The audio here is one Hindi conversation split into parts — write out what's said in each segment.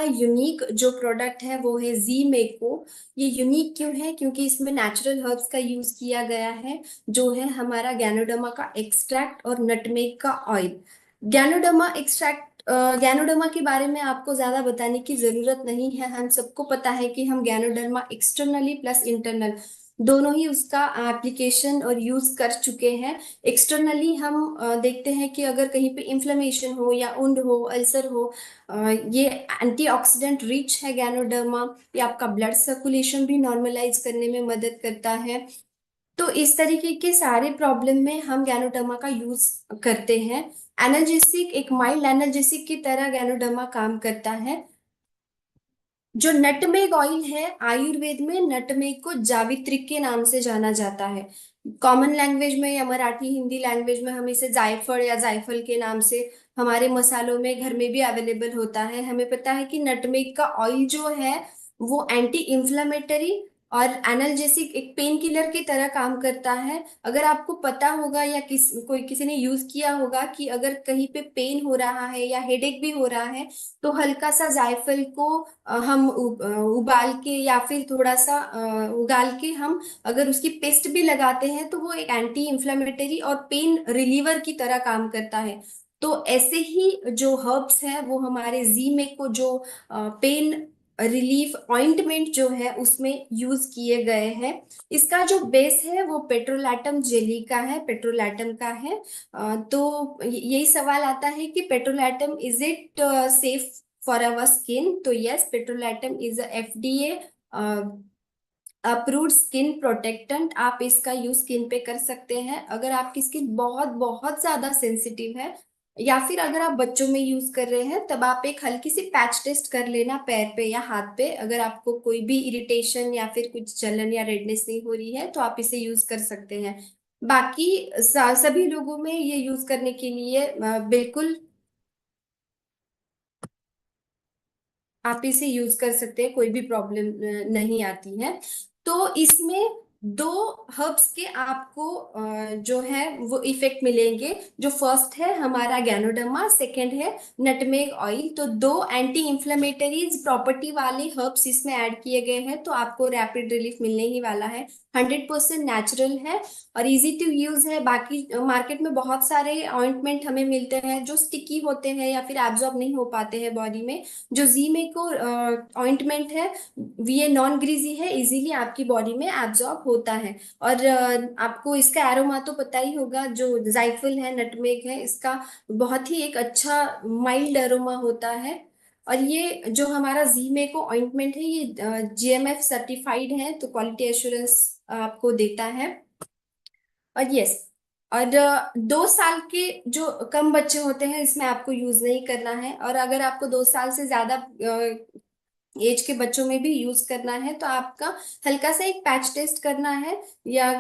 यूनिक जो प्रोडक्ट है वो है जी मेको। ये यूनिक क्यों है? क्योंकि इसमें नेचुरल हर्ब्स का यूज किया गया है, जो है हमारा गैनोडर्मा का एक्सट्रैक्ट और नटमेग का ऑयल। गैनोडर्मा एक्सट्रैक्ट, गैनोडर्मा के बारे में आपको ज्यादा बताने की जरूरत नहीं है। हम सबको पता है कि हम गैनोडर्मा एक्सटर्नली प्लस इंटरनल दोनों ही उसका एप्लीकेशन और यूज कर चुके हैं। एक्सटर्नली हम देखते हैं कि अगर कहीं पे इन्फ्लेमेशन हो या उंड हो, अल्सर हो, ये एंटीऑक्सीडेंट रिच है गैनोडर्मा। ये आपका ब्लड सर्कुलेशन भी नॉर्मलाइज करने में मदद करता है। तो इस तरीके के सारे प्रॉब्लम में हम गैनोडर्मा का यूज करते हैं। एनाल्जेसिक, एक माइल्ड एनाल्जेसिक की तरह गैनोडर्मा काम करता है। जो नटमेग ऑयल है, आयुर्वेद में नटमेग को जावित्री के नाम से जाना जाता है। कॉमन लैंग्वेज में या मराठी हिंदी लैंग्वेज में हम इसे जायफल या जायफल के नाम से हमारे मसालों में घर में भी अवेलेबल होता है। हमें पता है कि नटमेग का ऑयल जो है वो एंटी इंफ्लेमेटरी और एनाल्जेसिक, एक पेन किलर की तरह काम करता है। अगर आपको पता होगा या किसी ने यूज किया होगा कि अगर कहीं पे पेन हो रहा है या हेडेक भी हो रहा है, तो हल्का सा जायफल को हम उबाल के या फिर थोड़ा सा उगाल के हम अगर उसकी पेस्ट भी लगाते हैं तो वो एक एंटी इंफ्लेमेटरी और पेन रिलीवर की तरह काम करता है। तो ऐसे ही जो हर्ब्स हैं वो हमारे जी में को जो पेन रिलीफ ऑइंटमेंट जो है उसमें यूज किए गए हैं। इसका जो बेस है वो पेट्रोलैटम जेली का है, पेट्रोलैटम का है। तो यही सवाल आता है कि petrolatum is it safe for our skin? तो yes, petrolatum is a FDA approved skin protectant. आप इसका यूज स्किन पे कर सकते हैं अगर आपकी स्किन बहुत बहुत ज्यादा सेंसिटिव है, या फिर अगर आप बच्चों में यूज कर रहे हैं तब आप एक हल्की सी पैच टेस्ट कर लेना पैर पे या हाथ पे। अगर आपको कोई भी इरिटेशन या फिर कुछ जलन या रेडनेस नहीं हो रही है तो आप इसे यूज कर सकते हैं। बाकी सभी लोगों में ये यूज करने के लिए बिल्कुल आप इसे यूज कर सकते हैं, कोई भी प्रॉब्लम नहीं आती है। तो इसमें दो हर्ब्स के आपको जो है वो इफेक्ट मिलेंगे। जो फर्स्ट है हमारा गैनोडर्मा, सेकंड है नटमेग ऑयल। तो दो एंटी इंफ्लेमेटरीज प्रॉपर्टी वाले हर्ब्स इसमें ऐड किए गए हैं, तो आपको रैपिड रिलीफ मिलने ही वाला है। 100% नेचुरल है और इजी टू यूज है। बाकी मार्केट में बहुत सारे ऑइंटमेंट हमें मिलते हैं जो स्टिकी होते हैं या फिर एब्जॉर्ब नहीं हो पाते हैं बॉडी में। जो जी मेको ऑइंटमेंट है ये नॉन ग्रीजी है, इजीली आपकी बॉडी में एब्जॉर्ब होता है। और आपको इसका एरोमा तो पता ही होगा, जो जायफल है, नटमेग है, इसका बहुत ही एक अच्छा माइल्ड एरोमा होता है। और ये जो हमारा जी मेको ऑइंटमेंट है ये जीएमएफ सर्टिफाइड है, तो क्वालिटी एश्योरेंस आपको देता है। और यस, और 2 साल के जो कम बच्चे होते हैं इसमें आपको यूज नहीं करना है। और अगर आपको 2 साल से ज्यादा एज के बच्चों में भी यूज करना है तो आपका हल्का सा एक पैच टेस्ट करना है। या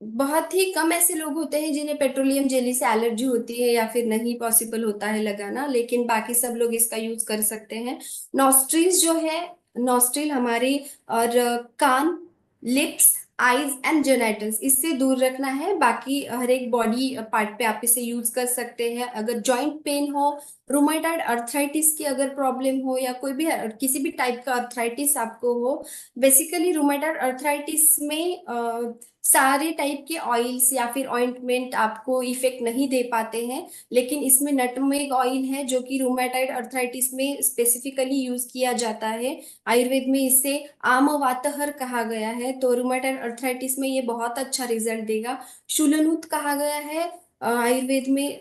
बहुत ही कम ऐसे लोग होते हैं जिन्हें पेट्रोलियम जेली से एलर्जी होती है या फिर नहीं पॉसिबल होता है लगाना, लेकिन बाकी सब लोग इसका यूज कर सकते हैं। नॉस्ट्रिल्स जो है, नॉस्ट्रिल हमारे और कान, लिप्स, आईज एंड जेनाइटल्स, इससे दूर रखना है। बाकी हर एक बॉडी पार्ट पे आप इसे यूज कर सकते हैं। अगर जॉइंट पेन हो, रोमाटाइड अर्थराइटिस की अगर प्रॉब्लम हो, या कोई भी किसी भी टाइप का अर्थराइटिस आपको हो, बेसिकली रोमाटाइड अर्थराइटिस में सारे टाइप के ऑयल्स या फिर ऑइंटमेंट आपको इफेक्ट नहीं दे पाते हैं। लेकिन इसमें नटमेग ऑयल है जो कि रोमाटाइड अर्थराइटिस में स्पेसिफिकली यूज किया जाता है। आयुर्वेद में इसे आमवातहर कहा गया है, तो रूमेटाइड अर्थराइटिस में ये बहुत अच्छा रिजल्ट देगा। शूलनूत कहा गया है आयुर्वेद में,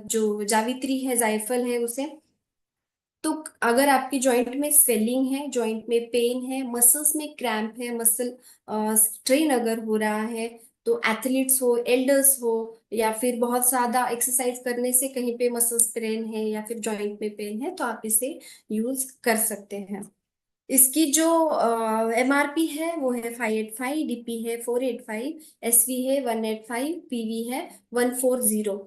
जो जावित्री है, जायफल है उसे। तो अगर आपकी जॉइंट में स्वेलिंग है, जॉइंट में पेन है, मसल्स में क्रैम्प है, मसल स्ट्रेन अगर हो रहा है, तो एथलीट्स हो, एल्डर्स हो, या फिर बहुत ज्यादा एक्सरसाइज करने से कहीं पे मसल स्ट्रेन है या फिर जॉइंट में पेन है, तो आप इसे यूज कर सकते हैं। इसकी जो एमआरपी है वो है 585, डीपी है 485, एसवी है 185, पीवी है 140।